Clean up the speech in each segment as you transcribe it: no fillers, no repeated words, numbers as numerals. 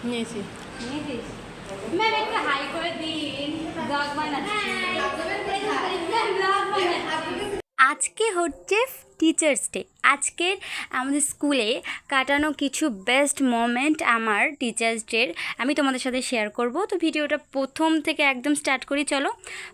নিয়েছি। নিয়েছিস? ম্যাম একটু হাই করে দিন, ব্লগ বানাচ্ছি। ব্লগ বানাচ্ছি। আজকে হচ্ছে টিচার্স ডে। আজকের আমাদের স্কুলে কাটানো কিছু বেস্ট মোমেন্ট আমার টিচার্স ডের আমি তোমাদের সাথে শেয়ার করব। তো ভিডিওটা প্রথম থেকে একদম স্টার্ট করি। চলো,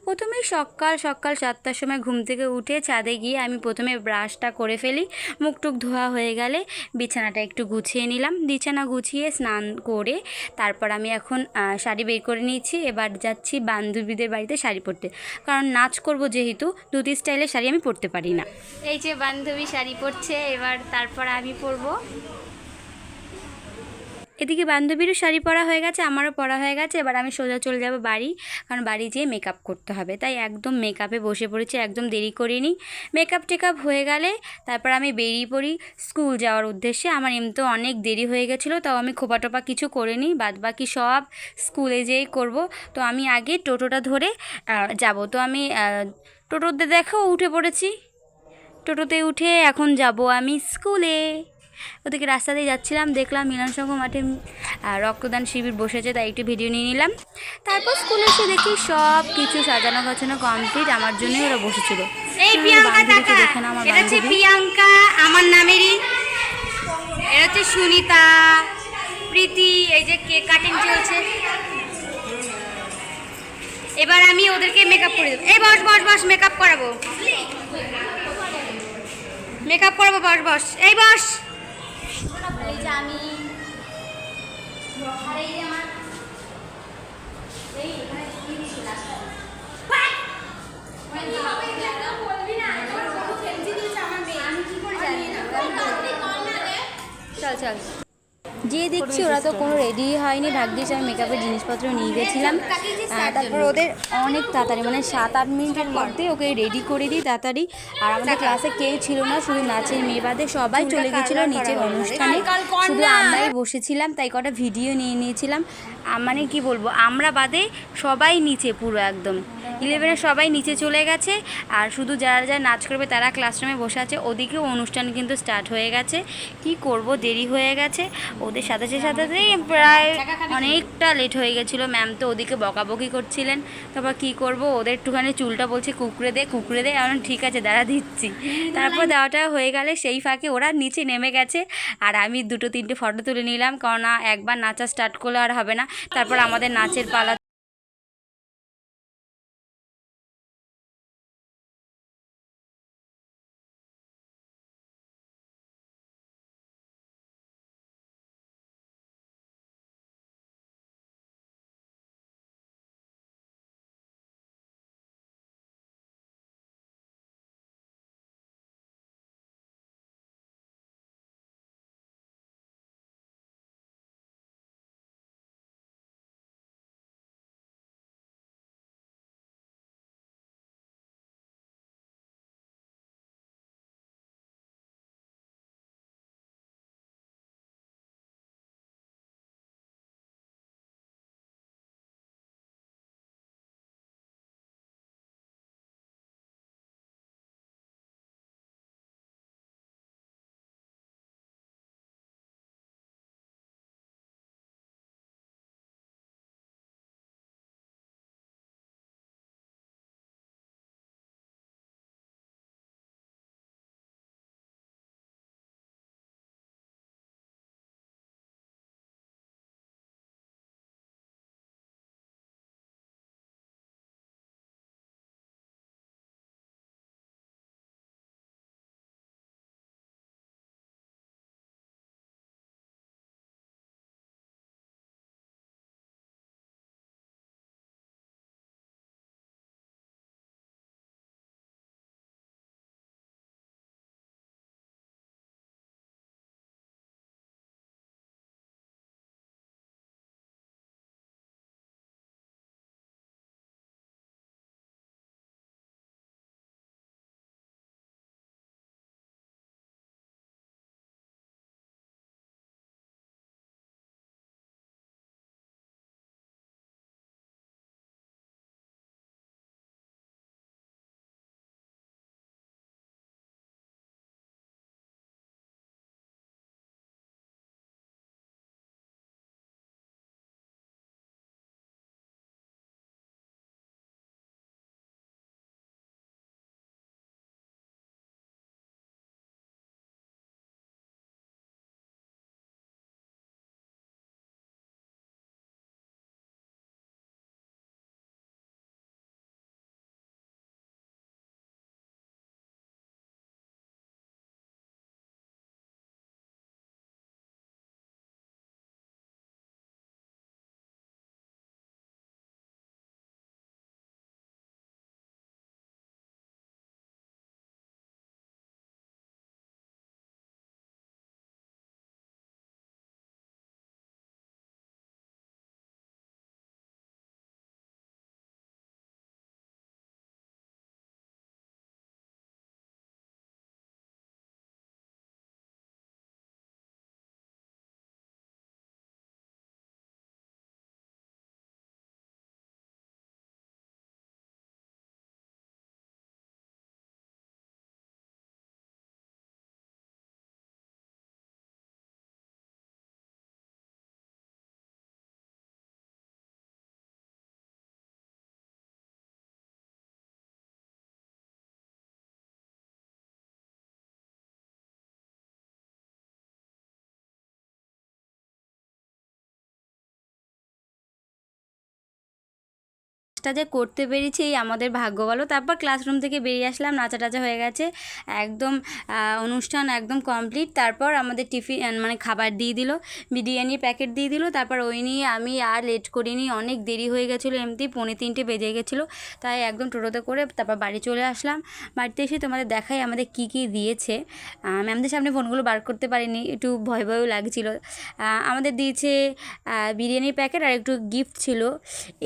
প্রথমেই সকাল সকাল 7টার সময় ঘুম থেকে উঠে ছাদে গিয়ে আমি প্রথমে ব্রাশটা করে ফেলি। মুখ টুক ধোয়া হয়ে গেলে বিছানাটা একটু গুছিয়ে নিলাম। বিছানা গুছিয়ে স্নান করে তারপর আমি এখন শাড়ি বের করে নিয়েছি। এবার যাচ্ছি বান্ধবীদের বাড়িতে শাড়ি পরতে, কারণ নাচ করব যেহেতু ধুতি স্টাইলের শাড়ি আমি পরতে পারি না। এই যে বান্ধবী শাড়ি পরছে, এবার তারপর আমি পরবো। এদিকে বান্ধবীরও শাড়ি পরা হয়ে গেছে, আমারও পরা হয়ে গেছে। এবার আমি সোজা চলে যাব বাড়ি, কারণ বাড়ি যেয়ে মেকআপ করতে হবে। তাই একদম মেকআপে বসে পড়েছি, একদম দেরি করিনি। মেকআপ টেকআপ হয়ে গেলে তারপর আমি বেরিয়ে পড়ি স্কুল যাওয়ার উদ্দেশ্যে। আমার এমনিতে অনেক দেরি হয়ে গেছিলো, তাও আমি খোপা টোপা কিছু করিনি, বাদ বাকি সব স্কুলে যেয়েই করব। তো আমি আগে টোটোটা ধরে যাব। তো আমি টোটোতে দেখো উঠে পড়েছি। টোটোতে উঠে এখন যাব আমি স্কুলে। ওদিকে রাস্তা দিয়ে যাচ্ছিলাম, দেখলাম মিলন সংঘ মাঠে রক্তদান শিবির বসেছে, তাই একটু ভিডিও নিয়ে নিলাম। তারপর স্কুলে এসে দেখি সব কিছু সাজানো গোছানো কমপ্লিট, আমার জন্যই ওরা বসেছিল। এই প্রিয়াঙ্কা বান্ধবীকে টাকা, দেখে না, আমার এটা হচ্ছে বান্ধবী। প্রিয়াঙ্কা আমার নামেরই। এটা হচ্ছে সুনিতা, প্রীতি। এই যে কেক কাটিং চলছে। এবার আমি ওদেরকে মেকআপ করে দেবো। এই বস বস বস, মেকআপ করাবো, মেকআপ করাবো, বস বস, এই বস। এই যে আমি, আর এই যে আমার, এই এখানে কি দিছি রাস্তায়। আমি কি করে জানি না। চল চল। যে দেখছি ওরা তো কোনো রেডি হয়নি, ভাগ্যিস আমি মেকআপের জিনিসপত্র নিয়ে গেছিলাম। তারপর ওদের অনেক তাড়াতাড়ি, মানে 7-8 মিনিটের মধ্যে ওকে রেডি করে দিই তাড়াতাড়ি। আর আমাদের ক্লাসে কেউ ছিল না, শুধু নাচের মেয়ে বাদে সবাই চলে গেছিলো নিচের অনুষ্ঠানে, শুধু আমরাই বসেছিলাম। তাই কটা ভিডিও নিয়ে নিয়েছিলাম। মানে কি বলবো, আমরা বাদে সবাই নিচে, পুরো একদম 11-এর সবাই নিচে চলে গেছে। আর শুধু যারা যারা নাচ করবে তারা ক্লাসরুমে বসে আছে। ওদিকেও অনুষ্ঠান কিন্তু স্টার্ট হয়ে গেছে। কি করব, দেরি হয়ে গেছে। ওদের সাথে সাথেই প্রায় অনেকটা লেট হয়ে গেছিলো। ম্যাম তো ওদিকে বকাবকি করছিলেন। তারপর কি করব, ওদের একটুখানি চুলটা বলছে কুকড়ে দে কুকড়ে দে। এমন ঠিক আছে দাঁড়া দিচ্ছি। তারপর দেওয়াটা হয়ে গেলে সেই ফাঁকে ওরা নিচে নেমে গেছে। আর আমি 2-3টে ফটো তুলে নিলাম, কারণ একবার নাচা স্টার্ট করলে আর হবে না। তারপর আমাদের নাচের পালা। কাজটা যে করতে পেরেছি এই আমাদের ভাগ্য বলো। তারপর ক্লাসরুম থেকে বেরিয়ে আসলাম, নাচা টাচা হয়ে গেছে একদম, অনুষ্ঠান একদম কমপ্লিট। তারপর আমাদের টিফিন মানে খাবার দিয়ে দিল, বিরিয়ানির প্যাকেট দিয়ে দিল। তারপর ওই নিয়ে আমি আর লেট করিনি, অনেক দেরি হয়ে গেছিলো, এমনি 2:45 বেজে গেছিলো। তাই একদম টোটোতে করে তারপর বাড়ি চলে আসলাম। বাড়িতে এসে তোমাদের দেখাই আমাদের কী কী দিয়েছে। ম্যামদের সামনে ফোনগুলো বার করতে পারিনি, একটু ভয় ভয়ও লাগছিলো। আমাদের দিয়েছে বিরিয়ানির প্যাকেট আর একটু গিফট ছিল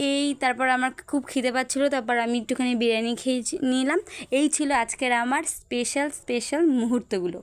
এই। তারপর আমার খুব খিদে পাচ্ছিলো, তারপর আমি একটুখানি বিরিয়ানি খেয়ে নিলাম। এই ছিল আজকের আমার স্পেশাল মুহূর্তগুলো।